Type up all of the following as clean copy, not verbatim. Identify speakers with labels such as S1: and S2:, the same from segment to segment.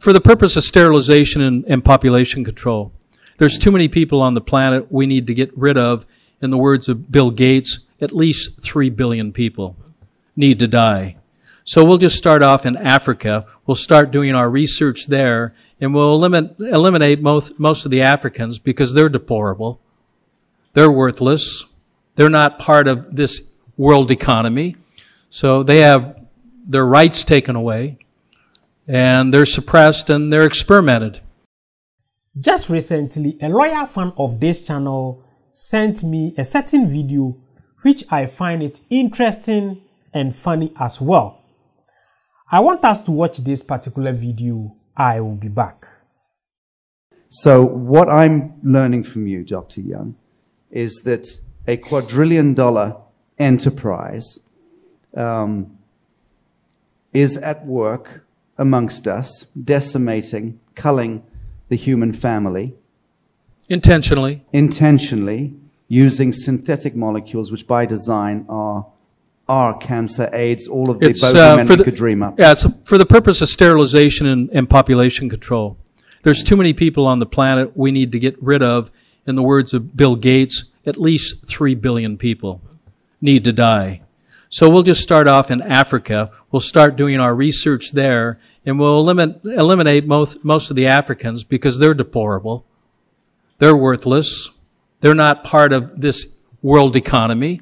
S1: For the purpose of sterilization and population control, there's too many people on the planet we need to get rid of. In the words of Bill Gates, at least 3 billion people need to die. So we'll just start off in Africa. We'll start doing our research there, and we'll eliminate most of the Africans because they're deplorable. They're worthless. They're not part of this world economy. So they have their rights taken away, and they're suppressed and they're experimented.
S2: Just recently, a loyal fan of this channel sent me a certain video which I find it interesting and funny as well. I want us to watch this particular video. I will be back.
S3: So what I'm learning from you, Dr. Young, is that a quadrillion-dollar enterprise is at work amongst us, decimating, culling the human family.
S1: Intentionally,
S3: using synthetic molecules, which by design are cancer, AIDS, all of the both men could dream up.
S1: Yeah, it's for the purpose of sterilization and population control. There's too many people on the planet we need to get rid of. In the words of Bill Gates, at least 3 billion people need to die. So we'll just start off in Africa. We'll start doing our research there, and we'll eliminate most of the Africans because they're deplorable. They're worthless. They're not part of this world economy.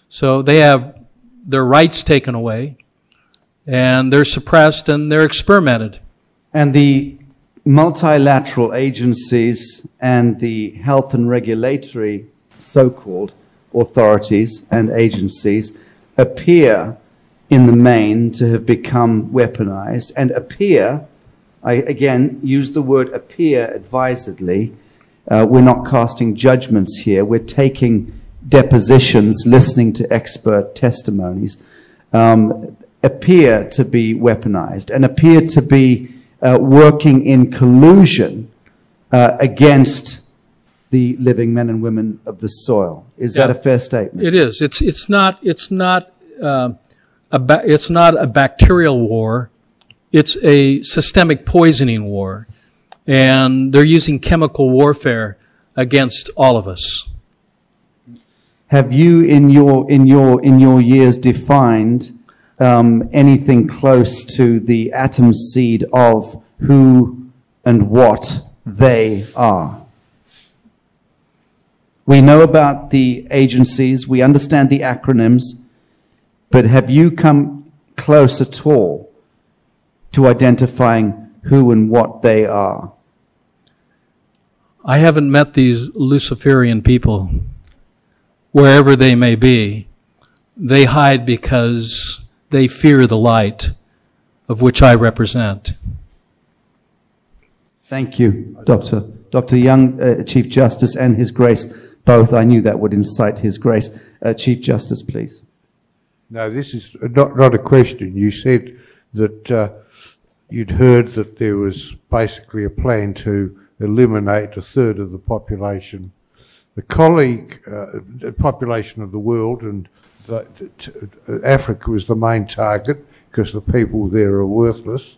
S1: So they have their rights taken away, and they're suppressed and they're experimented.
S3: And the multilateral agencies and the health and regulatory so-called authorities and agencies appear in the main to have become weaponized, and appear, I again use the word appear advisedly. We're not casting judgments here. We're taking depositions, listening to expert testimonies, appear to be weaponized and appear to be working in collusion against the living men and women of the soil. Is that a fair statement?
S1: It is. It's not a bacterial war. It's a systemic poisoning war. And they're using chemical warfare against all of us.
S3: Have you, in your years, defined anything close to the atom seed of who and what they are? We know about the agencies, we understand the acronyms, but have you come close at all to identifying who and what they are?
S1: I haven't met these Luciferian people. Wherever they may be, they hide because they fear the light of which I represent.
S3: Thank you, Doctor. Dr. Young, Chief Justice, and His Grace, both. I knew that would incite His Grace. Chief Justice, please.
S4: No, this is not a question. You said that you'd heard that there was basically a plan to eliminate a third of the population. The population of the world, and Africa was the main target because the people there are worthless.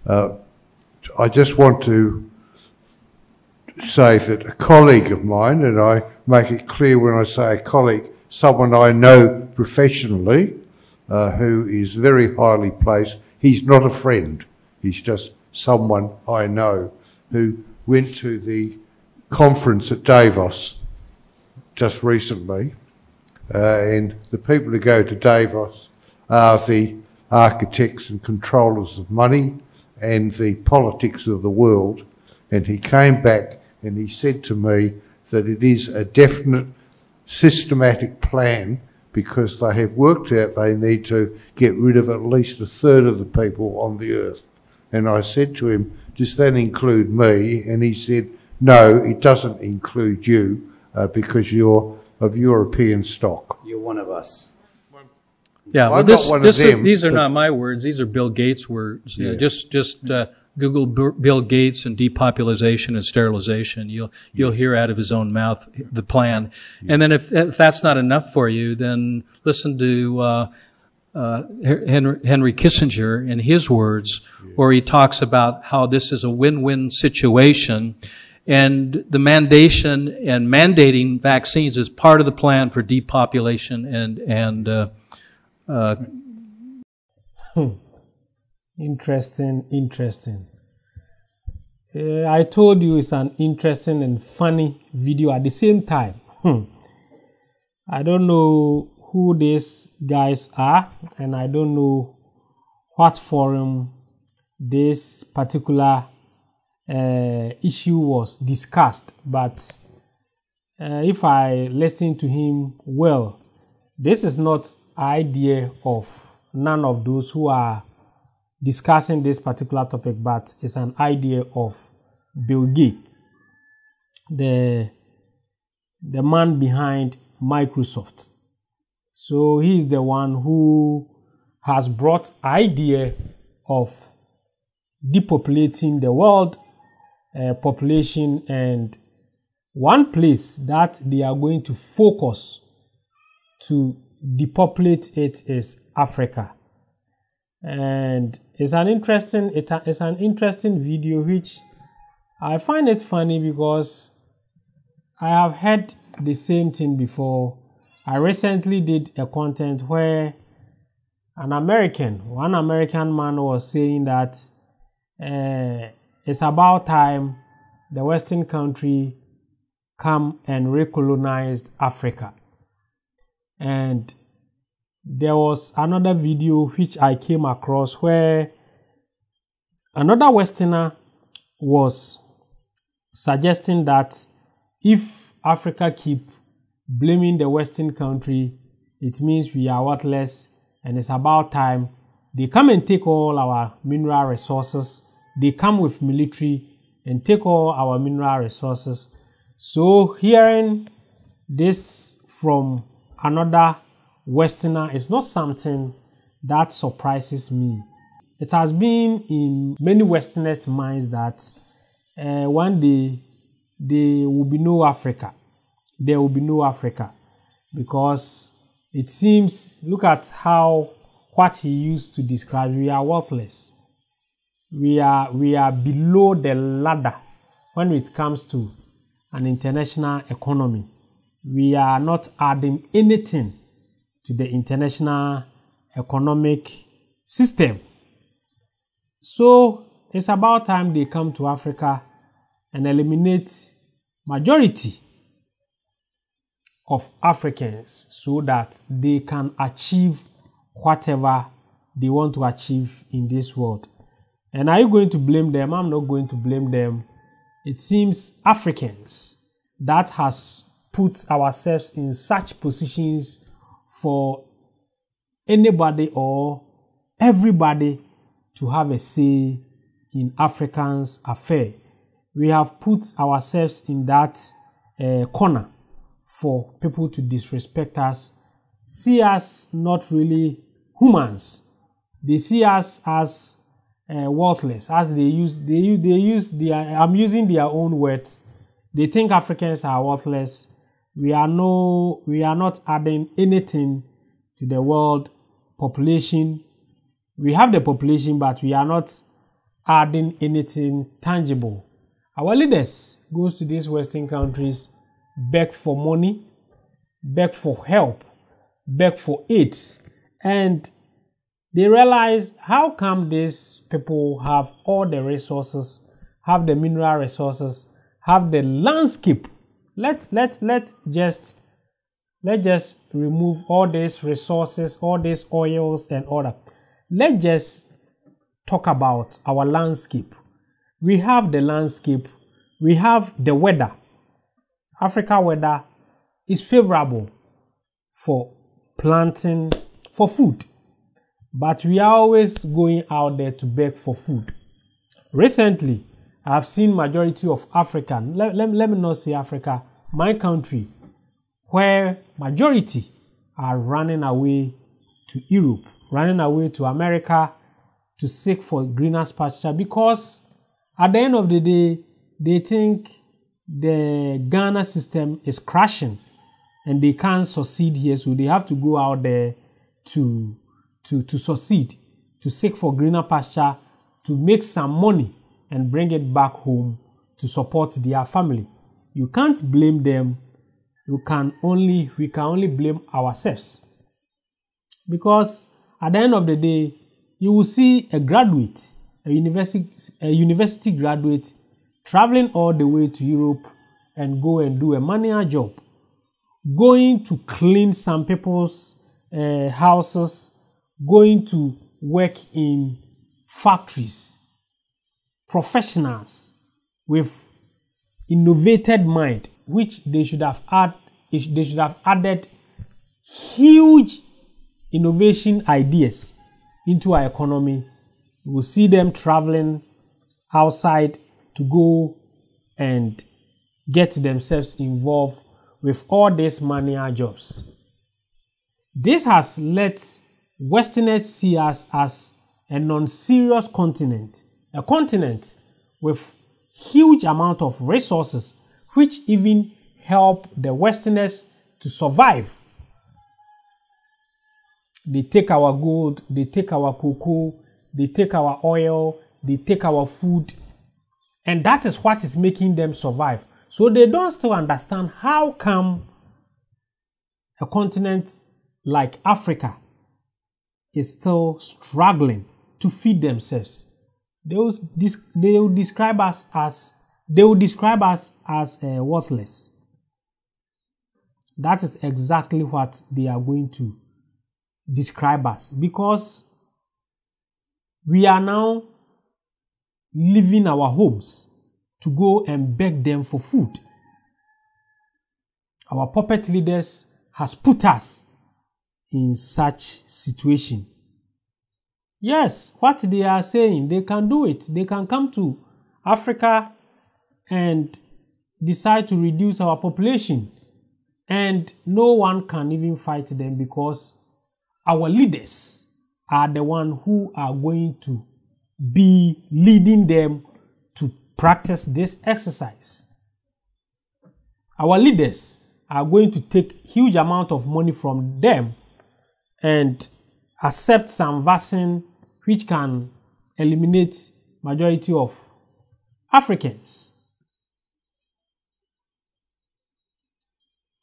S4: I just want to say that a colleague of mine, and I make it clear when I say a colleague, someone I know professionally, who is very highly placed. He's not a friend. He's just someone I know who went to the conference at Davos just recently, and the people who go to Davos are the architects and controllers of money and the politics of the world. And he came back and he said to me that it is a definite systematic plan, because they have worked out they need to get rid of at least a third of the people on the earth. And I said to him, does that include me? And he said, no, it doesn't include you, because you're of European stock.
S3: You're one of us.
S1: Yeah, well, these are not my words. These are Bill Gates' words. Yeah. Just Google Bill Gates and depopulation and sterilization. You'll hear out of his own mouth the plan. Yeah. And then if that's not enough for you, then listen to Henry Kissinger in his words, where he talks about how this is a win-win situation, and the mandating vaccines is part of the plan for depopulation
S2: Interesting. I told you it's an interesting and funny video at the same time. I don't know who these guys are, and I don't know what forum this particular issue was discussed, but if I listen to him well, this is not idea of none of those who are discussing this particular topic, but it's an idea of Bill Gates, the man behind Microsoft. So he is the one who has brought idea of depopulating the world population, and one place that they are going to focus to depopulate it is Africa. And it's an interesting video, which I find it funny because I have heard the same thing before. I recently did a content where one American man was saying that it's about time the Western country come and recolonized Africa. And there was another video which I came across where another Westerner was suggesting that if Africa keep blaming the Western country, it means we are worthless, and it's about time they come and take all our mineral resources. They come with military and take all our mineral resources. So hearing this from another Westerner is not something that surprises me. It has been in many Westerners' minds that one day there will be no Africa. There will be no Africa, because it seems, look at what he used to describe, we are worthless. We are below the ladder when it comes to an international economy. We are not adding anything to the international economic system. So it's about time they come to Africa and eliminate majority of Africans so that they can achieve whatever they want to achieve in this world. And are you going to blame them? I'm not going to blame them. It seems Africans that has put ourselves in such positions for anybody or everybody to have a say in Africans' affair. We have put ourselves in that corner for people to disrespect us, see us not really humans. They see us as worthless, as they use their, I'm using their own words. They think Africans are worthless. We are not adding anything to the world population. We have the population, but we are not adding anything tangible. Our leaders goes to these Western countries, beg for money, beg for help, beg for aid, and they realize, how come these people have all the resources, have the mineral resources, have the landscape? Let's just remove all these resources, all these oils and all that. Let's just talk about our landscape. We have the landscape, we have the weather. Africa weather is favorable for planting, for food. But we are always going out there to beg for food. Recently, I have seen majority of African, let me not say Africa, my country, where majority are running away to Europe, running away to America to seek for greener pasture, because at the end of the day, they think the Ghana system is crashing and they can't succeed here, so they have to go out there to to succeed, to seek for greener pasture, to make some money and bring it back home to support their family. You can't blame them. We can only blame ourselves. Because at the end of the day, you will see a graduate, a university graduate, traveling all the way to Europe and go and do a manual job, going to clean some people's houses, going to work in factories, professionals with innovated mind, which they should have added huge innovation ideas into our economy. We will see them traveling outside to go and get themselves involved with all these manual jobs. This has let Westerners see us as a non-serious continent, a continent with huge amount of resources which even help the Westerners to survive. They take our gold, they take our cocoa, they take our oil, they take our food, and that is what is making them survive. So they don't still understand how come a continent like Africa is still struggling to feed themselves. They will describe us as worthless. That is exactly what they are going to describe us, because we are now leaving our homes to go and beg them for food. Our puppet leaders has put us in such situation. Yes, what they are saying, they can do it. They can come to Africa and decide to reduce our population, and no one can even fight them, because our leaders are the ones who are going to be leading them to practice this exercise. Our leaders are going to take huge amount of money from them and accept some vaccine which can eliminate majority of Africans.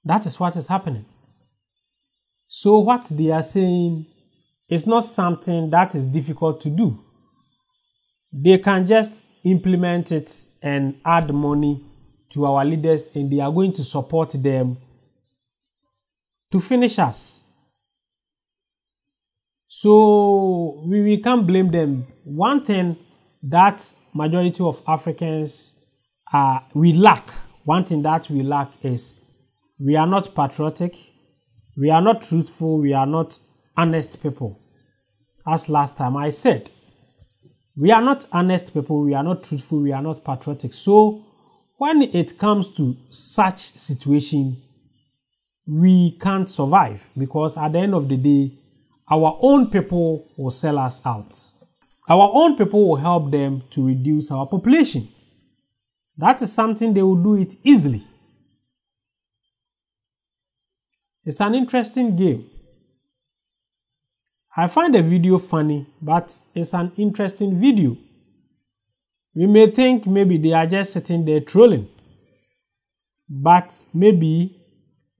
S2: That is what is happening. So what they are saying is not something that is difficult to do. They can just implement it and add money to our leaders, and they are going to support them to finish us. So we can't blame them. One thing that majority of Africans we lack, one thing that we lack is we are not patriotic, we are not truthful, we are not honest people. As last time I said, we are not honest people, we are not truthful, we are not patriotic. So when it comes to such situation, we can't survive, because at the end of the day, our own people will sell us out. Our own people will help them to reduce our population. That is something they will do it easily. It's an interesting game. I find the video funny, but it's an interesting video. We may think maybe they are just sitting there trolling, but maybe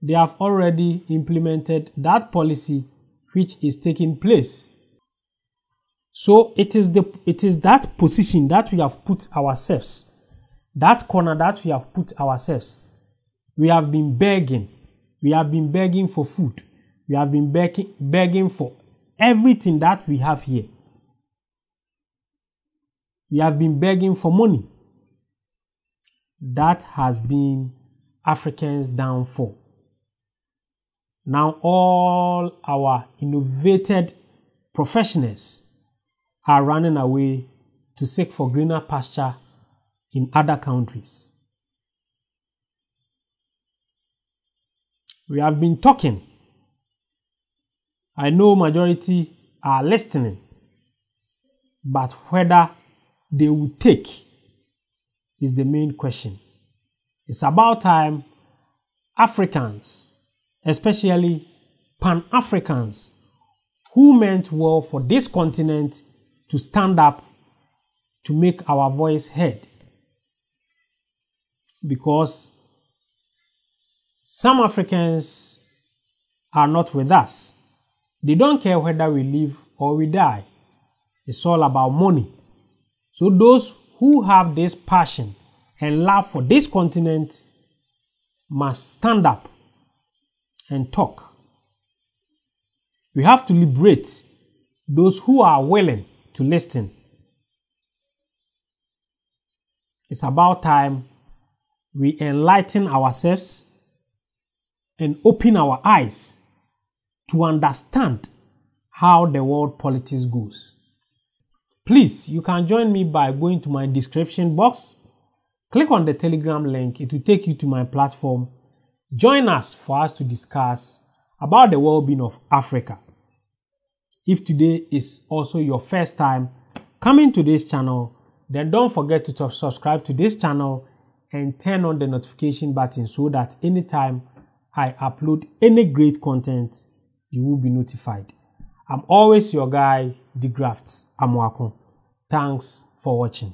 S2: they have already implemented that policy which is taking place. So it is that position that we have put ourselves, that corner that we have put ourselves. We have been begging. We have been begging for food. We have been begging for everything that we have here. We have been begging for money. That has been Africans' downfall. Now all our innovated professionals are running away to seek for greener pasture in other countries. We have been talking. I know majority are listening, but whether they will take is the main question. It's about time Africans, especially Pan-Africans, who meant well for this continent to stand up to make our voice heard. Because some Africans are not with us. They don't care whether we live or we die. It's all about money. So those who have this passion and love for this continent must stand up and talk. We have to liberate those who are willing to listen. It's about time we enlighten ourselves and open our eyes to understand how the world politics goes. Please, you can join me by going to my description box. Click on the Telegram link. It will take you to my platform. Join us for us to discuss about the well-being of Africa. If today is also your first time coming to this channel, then don't forget to subscribe to this channel and turn on the notification button so that anytime I upload any great content, you will be notified. I'm always your guy, De-Graft Amoako. Thanks for watching.